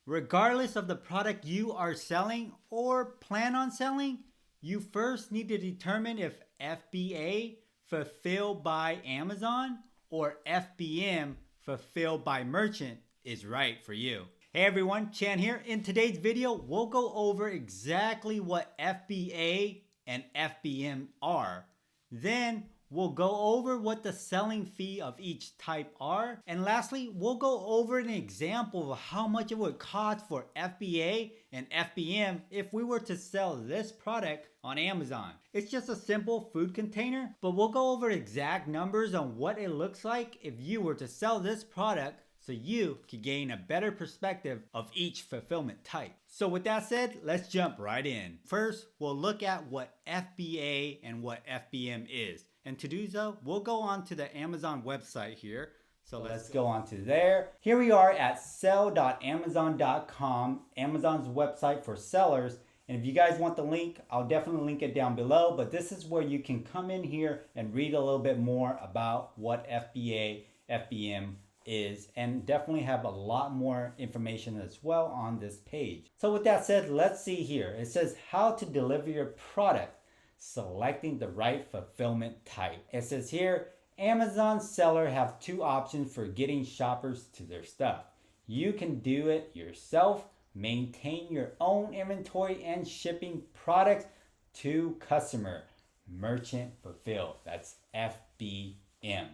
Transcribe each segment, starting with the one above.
Regardless of the product you are selling or plan on selling, you first need to determine if FBA, fulfilled by Amazon, or FBM, fulfilled by merchant, is right for you. Hey everyone, Chan here. In today's video, we'll go over exactly what FBA and FBM are. Then we'll go over what the selling fee of each type are. And lastly, we'll go over an example of how much it would cost for FBA and FBM if we were to sell this product on Amazon. It's just a simple food container, but we'll go over exact numbers on what it looks like if you were to sell this product so you could gain a better perspective of each fulfillment type. So with that said, let's jump right in. First, we'll look at what FBA and what FBM is. And to do so, we'll go on to the Amazon website here. So let's go on to there. Here we are at sell.amazon.com, Amazon's website for sellers. And if you guys want the link, I'll definitely link it down below. But this is where you can come in here and read a little bit more about what FBA, FBM is, and definitely have a lot more information as well on this page. So with that said, let's see here. It says how to deliver your product, selecting the right fulfillment type. It says here, Amazon sellers have two options for getting shoppers to their stuff. You can do it yourself, maintain your own inventory, and shipping products to customer. Merchant fulfilled. That's FBM,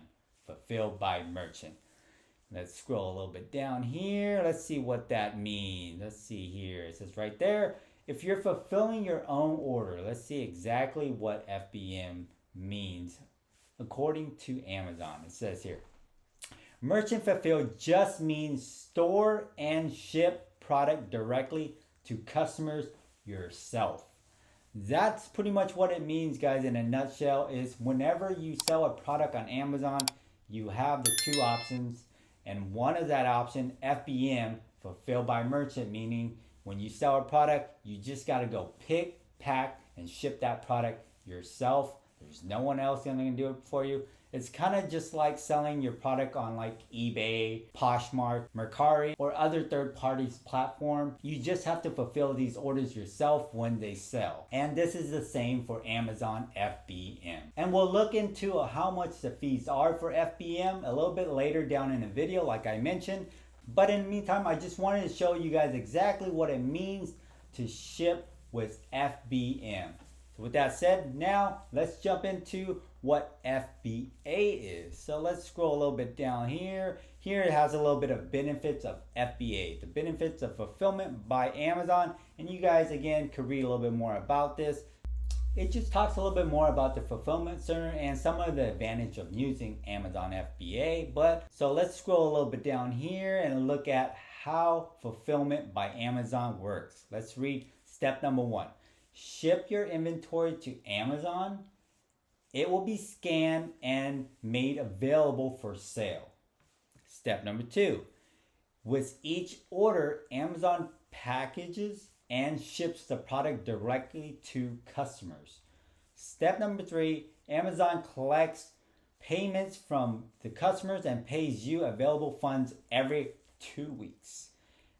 fulfilled by merchant. Let's scroll a little bit down here. Let's see what that means. Let's see here. It says right there, if you're fulfilling your own order, let's see exactly what FBM means according to Amazon. It says here, merchant fulfilled just means store and ship product directly to customers yourself. That's pretty much what it means, guys, in a nutshell. Is whenever you sell a product on Amazon, you have the two options. And one is that option, FBM, fulfilled by merchant, meaning when you sell a product, you just got to go pick, pack, and ship that product yourself. There's no one else going to do it for you. It's kind of just like selling your product on like eBay, Poshmark, Mercari, or other third parties platform. You just have to fulfill these orders yourself when they sell. And this is the same for Amazon FBM. And we'll look into how much the fees are for FBM a little bit later down in the video, like I mentioned. But in the meantime, I just wanted to show you guys exactly what it means to ship with FBM. So with that said, now let's jump into what FBA is. So let's scroll a little bit down here. Here it has a little bit of benefits of FBA, the benefits of fulfillment by Amazon. And you guys, again, could read a little bit more about this. It just talks a little bit more about the fulfillment center and some of the advantage of using Amazon FBA. But so let's scroll a little bit down here and look at how fulfillment by Amazon works. Let's read step number 1. Ship your inventory to Amazon. It will be scanned and made available for sale. Step number 2. With each order, Amazon packages and ships the product directly to customers. Step number 3, Amazon collects payments from the customers and pays you available funds every 2 weeks.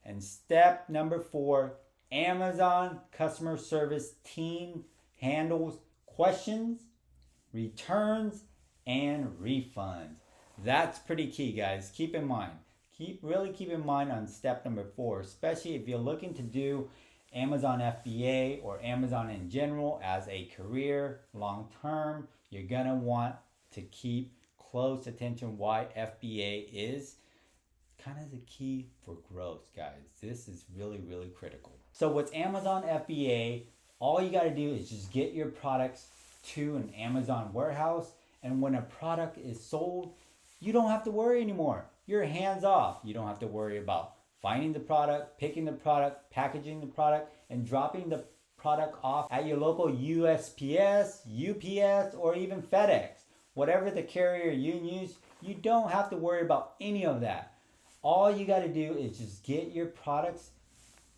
And step number 4, Amazon customer service team handles questions, returns, and refunds. That's pretty key, guys. Keep in mind. Really keep in mind on step number 4, especially if you're looking to do Amazon FBA or Amazon in general as a career long term. You're gonna want to keep close attention why FBA is kind of the key for growth, guys. This is really, really critical. So with Amazon FBA, all you got to do is just get your products to an Amazon warehouse, and when a product is sold, you don't have to worry anymore. You're hands off. You don't have to worry about finding the product, picking the product, packaging the product, and dropping the product off at your local USPS, UPS, or even FedEx. Whatever the carrier you use, you don't have to worry about any of that. All you got to do is just get your products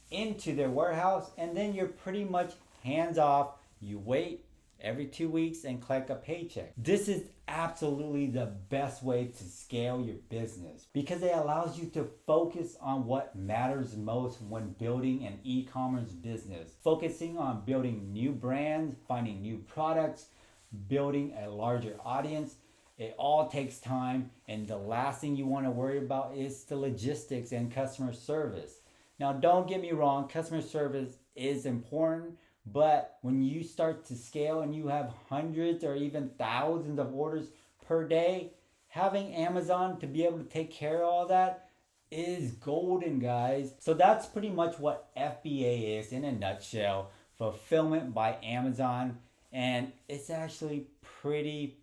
into their warehouse, and then you're pretty much hands off. You wait, every 2 weeks and collect a paycheck. This is absolutely the best way to scale your business because it allows you to focus on what matters most when building an e-commerce business. Focusing on building new brands, finding new products, building a larger audience. It all takes time, and the last thing you want to worry about is the logistics and customer service. Now, don't get me wrong, customer service is important, but when you start to scale and you have hundreds or even thousands of orders per day, having Amazon to be able to take care of all that is golden, guys. So that's pretty much what FBA is in a nutshell, fulfillment by Amazon. And it's actually pretty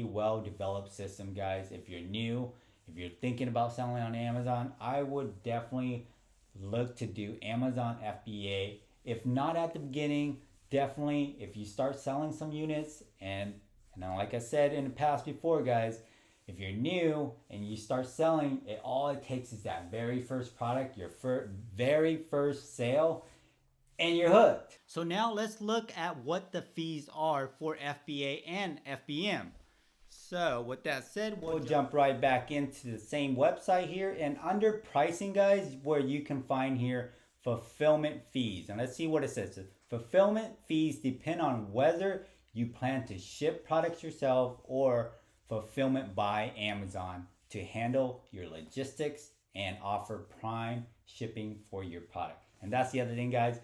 well developed system, guys. If you're new, if you're thinking about selling on Amazon, I would definitely look to do Amazon FBA. If not at the beginning, definitely if you start selling some units, and like I said in the past before, guys, if you're new and you start selling, all it takes is that very first product, your very first sale, and you're hooked. So now let's look at what the fees are for FBA and FBM. So with that said, we'll jump right back into the same website here, and under pricing, guys, where you can find here fulfillment fees. And let's see what it says. Fulfillment fees depend on whether you plan to ship products yourself or fulfillment by Amazon to handle your logistics and offer prime shipping for your product. And that's the other thing, guys.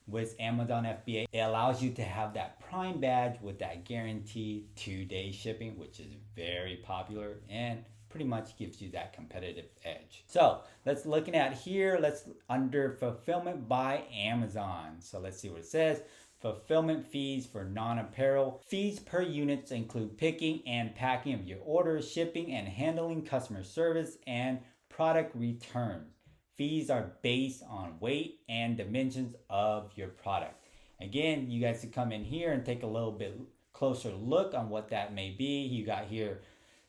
With Amazon FBA, it allows you to have that Prime badge with that guaranteed 2-day shipping, which is very popular and pretty much gives you that competitive edge. So let's looking at here, let's under fulfillment by Amazon. So let's see what it says. Fulfillment fees for non-apparel. Fees per units include picking and packing of your orders, shipping and handling customer service, and product returns. Fees are based on weight and dimensions of your product. Again, you guys can come in here and take a little bit closer look on what that may be. You got here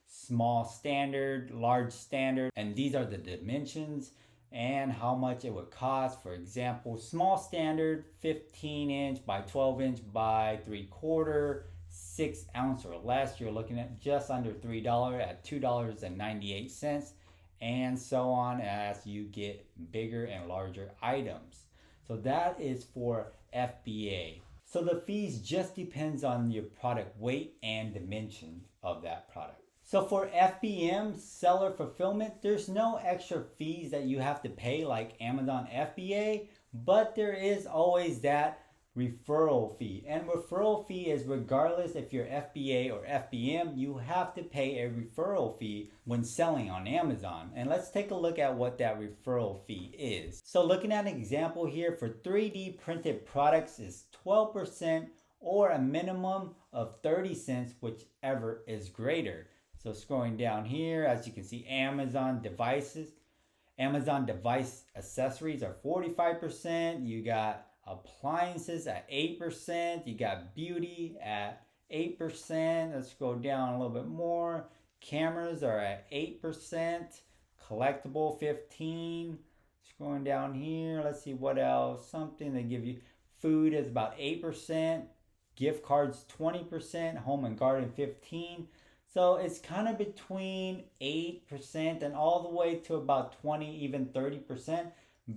small standard, large standard, and these are the dimensions and how much it would cost. For example, small standard, 15-inch by 12-inch by 3/4, 6 ounce or less. You're looking at just under $3 at $2.98. And so on as you get bigger and larger items. So that is for FBA. So the fees just depends on your product weight and dimension of that product. So for FBM, seller fulfillment, there's no extra fees that you have to pay like Amazon FBA, but there is always that referral fee. And referral fee is regardless if you're FBA or FBM, you have to pay a referral fee when selling on Amazon. And let's take a look at what that referral fee is. So looking at an example here for 3D printed products is 12% or a minimum of 30 cents, whichever is greater. So scrolling down here, as you can see, Amazon device accessories are 45%. You got appliances at 8%. You got beauty at 8%. Let's go down a little bit more. Cameras are at 8%. Collectible 15%. Scrolling down here, let's see what else. Something they give you. Food is about 8%. Gift cards 20%. Home and garden 15%. So it's kind of between 8% and all the way to about 20, even 30%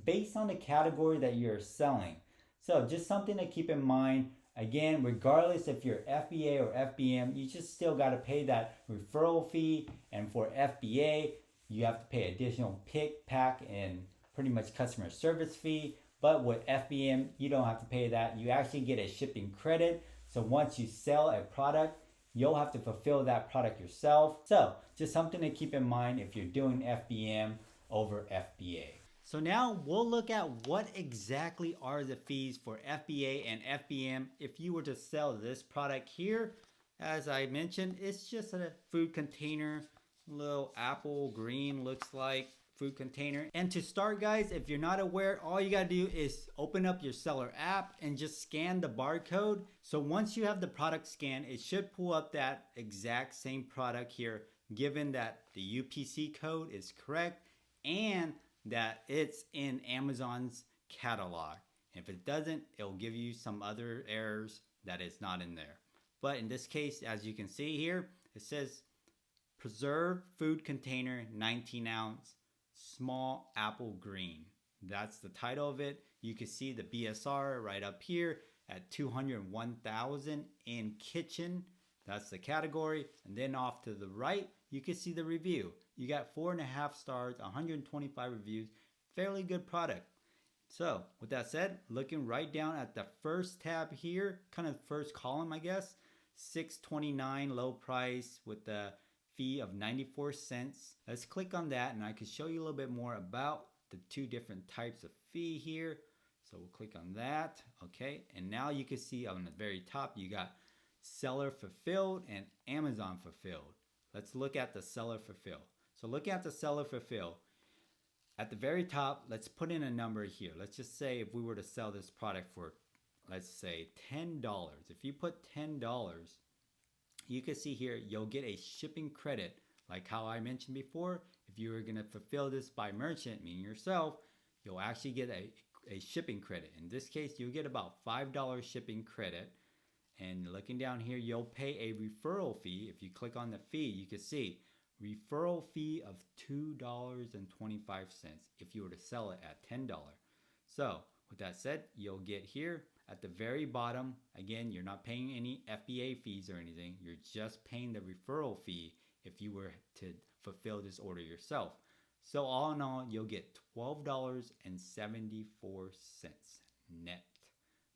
based on the category that you're selling. So just something to keep in mind. Again, regardless if you're FBA or FBM, you just still got to pay that referral fee. And for FBA, you have to pay additional pick, pack, and pretty much customer service fee. But with FBM, you don't have to pay that. You actually get a shipping credit. So once you sell a product, you'll have to fulfill that product yourself. So just something to keep in mind if you're doing FBM over FBA. So now we'll look at what exactly are the fees for FBA and FBM. If you were to sell this product here, as I mentioned, it's just a food container, little apple green looks like food container. And to start, guys, if you're not aware, all you gotta do is open up your seller app and just scan the barcode. So once you have the product scanned, it should pull up that exact same product here, given that the UPC code is correct and that it's in Amazon's catalog. If it doesn't, it'll give you some other errors that it's not in there. But in this case, as you can see here, it says preserved food container, 19 ounce, small apple green. That's the title of it. You can see the BSR right up here at 201,000 in kitchen. That's the category. And then off to the right, you can see the review. You got 4.5 stars, 125 reviews. Fairly good product. So with that said, looking right down at the first tab here, kind of first column, I guess, $6.29 low price with the fee of 94 cents. Let's click on that and I can show you a little bit more about the two different types of fee here. So we'll click on that. Okay. And now you can see on the very top, you got seller fulfilled and Amazon fulfilled. Let's look at the seller fulfilled. So looking at the seller fulfilled, at the very top, let's put in a number here. Let's just say if we were to sell this product for, let's say $10. If you put $10, you can see here, you'll get a shipping credit. Like how I mentioned before, if you were going to fulfill this by merchant, meaning yourself, you'll actually get a shipping credit. In this case, you'll get about $5 shipping credit. And looking down here, you'll pay a referral fee. If you click on the fee, you can see referral fee of $2.25 if you were to sell it at $10. So with that said, you'll get here at the very bottom, again, you're not paying any FBA fees or anything. You're just paying the referral fee if you were to fulfill this order yourself. So all in all, you'll get $12.74 net.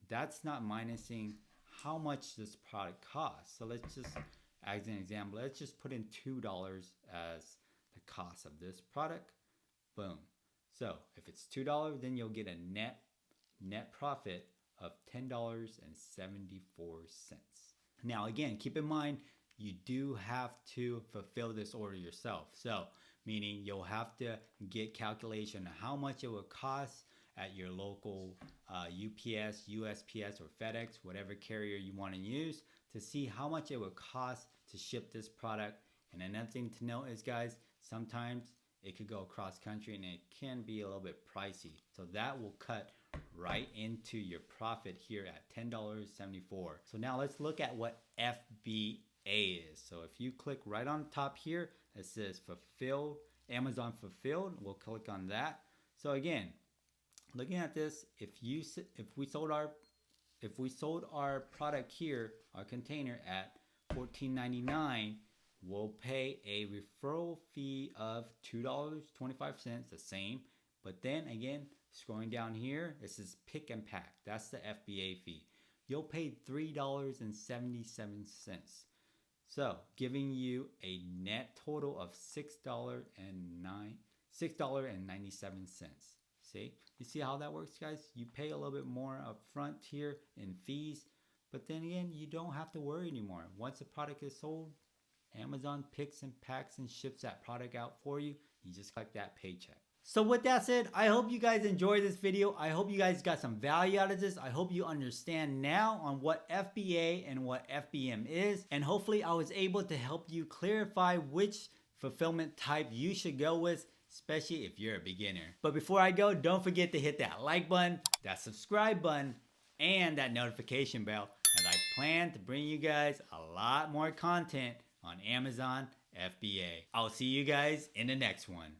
That's not minusing how much this product costs. So let's just, as an example, let's just put in $2 as the cost of this product. Boom. So if it's $2, then you'll get a net profit of $10.74. Now again, keep in mind, you do have to fulfill this order yourself. So meaning you'll have to get calculation of how much it would cost at your local UPS, USPS, or FedEx, whatever carrier you want to use, to see how much it would cost to ship this product. And another thing to note is, guys, sometimes it could go across country and it can be a little bit pricey. So that will cut right into your profit here at $10.74. So now let's look at what FBA is. So if you click right on top here, it says fulfilled, Amazon fulfilled. We'll click on that. So again, looking at this, if we sold our product here, our container at $14.99, we'll pay a referral fee of $2.25, the same. But then again, scrolling down here, this is pick and pack. That's the FBA fee. You'll pay $3.77. So giving you a net total of $6.97. See? You see how that works, guys? You pay a little bit more up front here in fees, but then again, you don't have to worry anymore. Once the product is sold, Amazon picks and packs and ships that product out for you. You just collect that paycheck. So with that said, I hope you guys enjoyed this video. I hope you guys got some value out of this. I hope you understand now on what FBA and what FBM is. And hopefully I was able to help you clarify which fulfillment type you should go with, especially if you're a beginner. But before I go, don't forget to hit that like button, that subscribe button, and that notification bell, as I plan to bring you guys a lot more content on Amazon FBA. I'll see you guys in the next one.